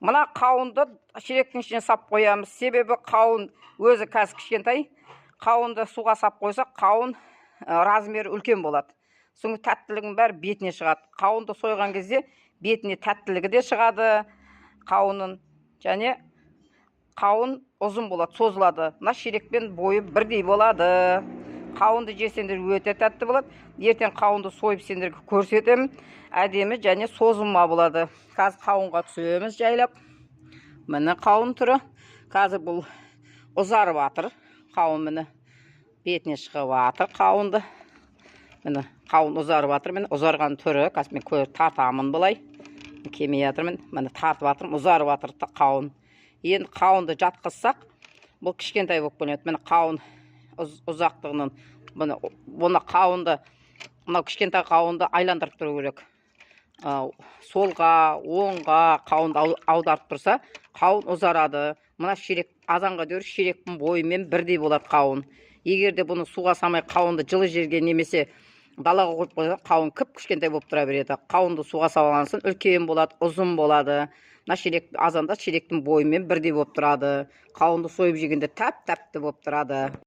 Мына қауынды шелектің ішіне сап қоямыз. Себебі қауын өзі қазір кішкентай. Қауынды суға сап қойсақ, қауын размері үлкен болады. Соңғы тәттілігінің бәрі бетіне шығады. Қауынды сойған кезде бетіне тәттілігі де шығады. Қауынын және қауын ұзын болады, созылады. Мына шелекпен бойы бірдей болады. Қауынды жесеңдер өте тәтті болады. Ертең қауынды сойып сендерге көрсетемін. Әдемі және созылма болады. Қазір қауынға түсеміз жайлап. Міне қауын түрі. Қазір бұл ұзарып жатыр. Қауын міне бетіне шығып жатыр қауынды. Міне қауын ұзарып жатыр. Міне ұзарған түрі. Қазір мен тартамын былай. Кемей жатырмын. Міне тартып жатырмын. Ұзарып жатыр қауын. Енді қауынды жатқызсақ, бұл кішкентай болып келеді. Міне қауын ұзақтығынан бұны қауынды, мынау кішкентай қауынды айландырып тұру керек. Солға, оңға қауынды аударып тұрса, қауын ұзарады. Мына ширек азанға дейін ширектің бойымен бірдей болады қауын. Егер де бұны суға самай қауынды жылы жерге немесе далаға қойып қойса, қауын кіп кішкентай болып тұра береді. Қауынды суға салғансын үлкен болады, ұзын болады. Мына ширек азанда ширектің бойымен бірдей болып тұрады. Қауынды сойып жегенде тәп-тәпті болып тұрады.